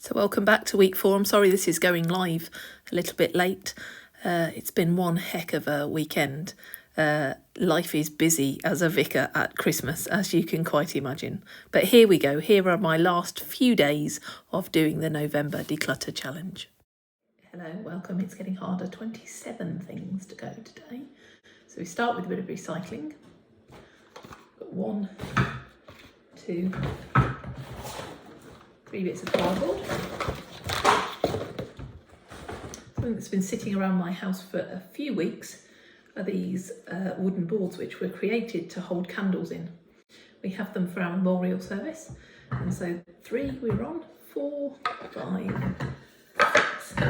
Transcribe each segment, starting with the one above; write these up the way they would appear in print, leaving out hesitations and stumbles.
So welcome back to week 4. I'm sorry this is going live a little bit late. It's been one heck of a weekend. Life is busy as a vicar at Christmas, as you can quite imagine. But here we go. Here are my last few days of doing the November Declutter Challenge. Hello, welcome. It's getting harder. 27 things to go today. So we start with a bit of recycling. Got 1, 2, 3 bits of cardboard. Something that's been sitting around my house for a few weeks are these wooden boards which were created to hold candles in. We have them for our memorial service, and so 3 we were on, 4, 5, 6,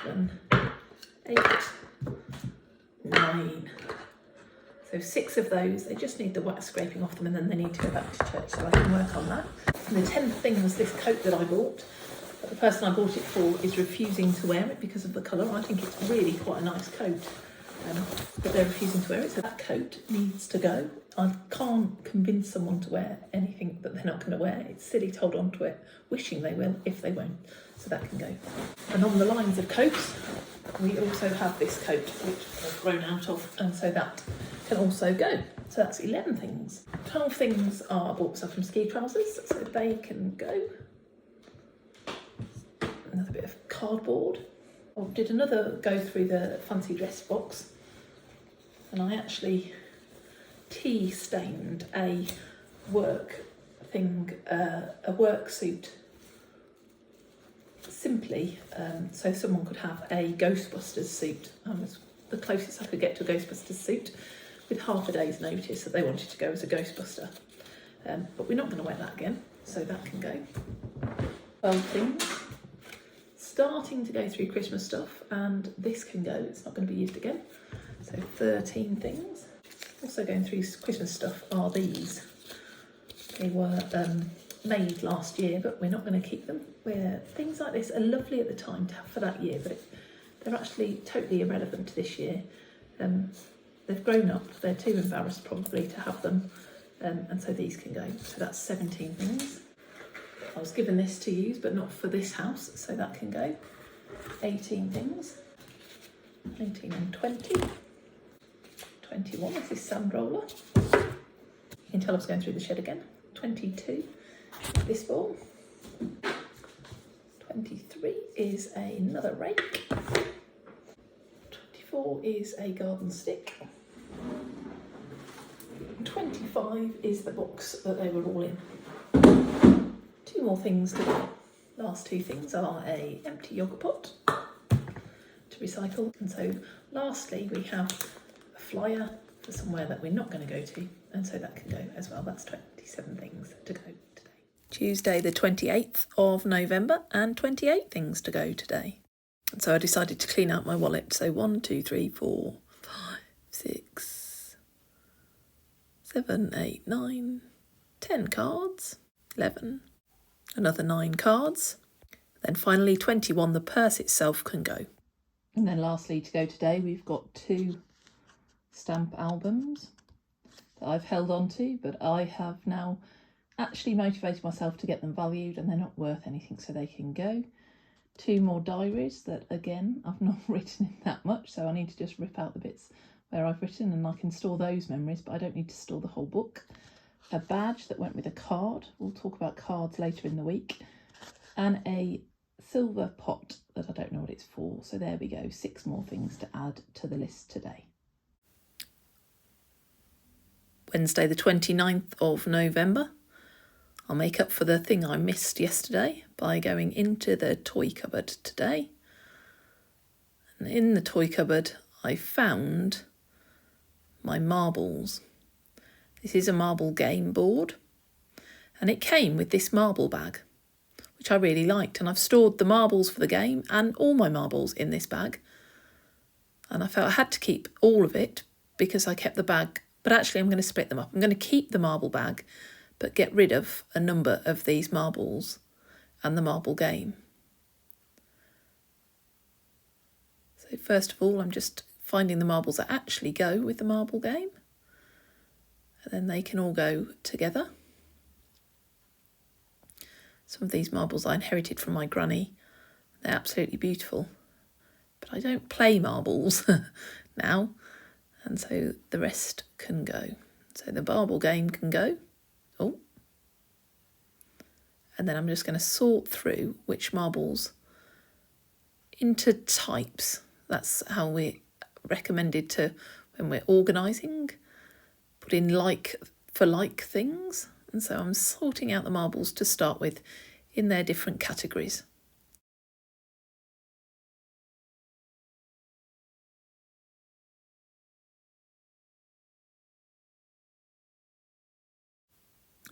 7, 8, 9. So 6 of those, they just need the wax scraping off them and then they need to go back to church, so I can work on that. And the 10th thing was this coat that I bought, but the person I bought it for is refusing to wear it because of the colour. I think it's really quite a nice coat, but they're refusing to wear it, so that coat needs to go. I can't convince someone to wear anything that they're not going to wear. It's silly to hold on to it, wishing they will if they won't, so that can go. And on the lines of coats, we also have this coat which I've grown out of, and so that can also go. So that's 11 things. 12 things are bought stuff from ski trousers, so they can go. Another bit of cardboard. I did another go through the fancy dress box, and I actually tea stained a work thing, a work suit, simply so someone could have a Ghostbusters suit. It's the closest I could get to a Ghostbusters suit, with half a day's notice that they wanted to go as a Ghostbuster. But we're not going to wear that again, so that can go. 12 things. Starting to go through Christmas stuff, and this can go, it's not going to be used again. So 13 things. Also going through Christmas stuff are these. They were made last year, but we're not going to keep them. Things like this are lovely at the time to have for that year, but they're actually totally irrelevant to this year. They've grown up, they're too embarrassed probably to have them, and so these can go. So that's 17 things. I was given this to use, but not for this house, so that can go. 18 things. 19 and 20. 21 is this sand roller. You can tell I was going through the shed again. 22, this ball. 23 is another rake. 24 is a garden stick. 25 is the box that they were all in. 2 more things to do. Last 2 things are a empty yogurt pot to recycle. And so lastly we have a flyer for somewhere that we're not going to go to, and so that can go as well. That's 27 things to go today. Tuesday the 28th of November, and 28 things to go today. And so I decided to clean out my wallet. So 1, 2, 3, 4, 5, 6, 7, 8, 9, 10 cards, 11, another 9 cards, then finally 21, the purse itself can go. And then lastly to go today, we've got 2 stamp albums that I've held on to, but I have now actually motivated myself to get them valued, and they're not worth anything, so they can go. 2 more diaries that, again, I've not written in that much, so I need to just rip out the bits where I've written, and I can store those memories, but I don't need to store the whole book. A badge that went with a card, we'll talk about cards later in the week, and a silver pot that I don't know what it's for. So there we go, 6 more things to add to the list today. Wednesday the 29th of November. I'll make up for the thing I missed yesterday by going into the toy cupboard today. And in the toy cupboard I found my marbles. This is a marble game board, and it came with this marble bag, which I really liked, and I've stored the marbles for the game and all my marbles in this bag, and I felt I had to keep all of it because I kept the bag, but actually I'm going to split them up. I'm going to keep the marble bag but get rid of a number of these marbles and the marble game. So first of all I'm just finding the marbles that actually go with the marble game, and then they can all go together. Some of these marbles I inherited from my granny. They're absolutely beautiful. But I don't play marbles now, and so the rest can go. So the marble game can go. Oh. And then I'm just going to sort through which marbles into types. That's how we're recommended to, when we're organising, put in like for like things. And so I'm sorting out the marbles to start with in their different categories.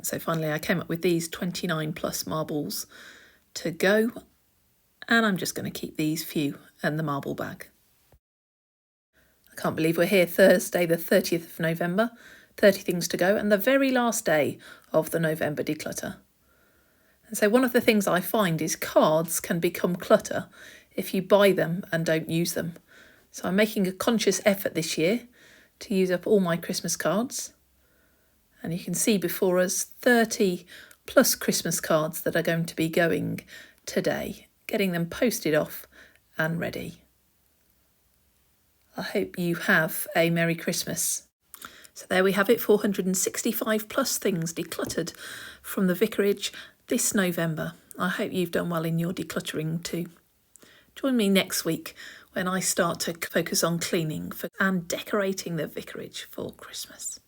So finally I came up with these 29 plus marbles to go, and I'm just going to keep these few and the marble bag. I can't believe we're here Thursday the 30th of November, 30 things to go, and the very last day of the November declutter. And so one of the things I find is cards can become clutter if you buy them and don't use them. So I'm making a conscious effort this year to use up all my Christmas cards. And you can see before us 30 plus Christmas cards that are going to be going today, getting them posted off and ready. I hope you have a Merry Christmas. So there we have it, 465 plus things decluttered from the Vicarage this November. I hope you've done well in your decluttering too. Join me next week when I start to focus on cleaning and decorating the Vicarage for Christmas.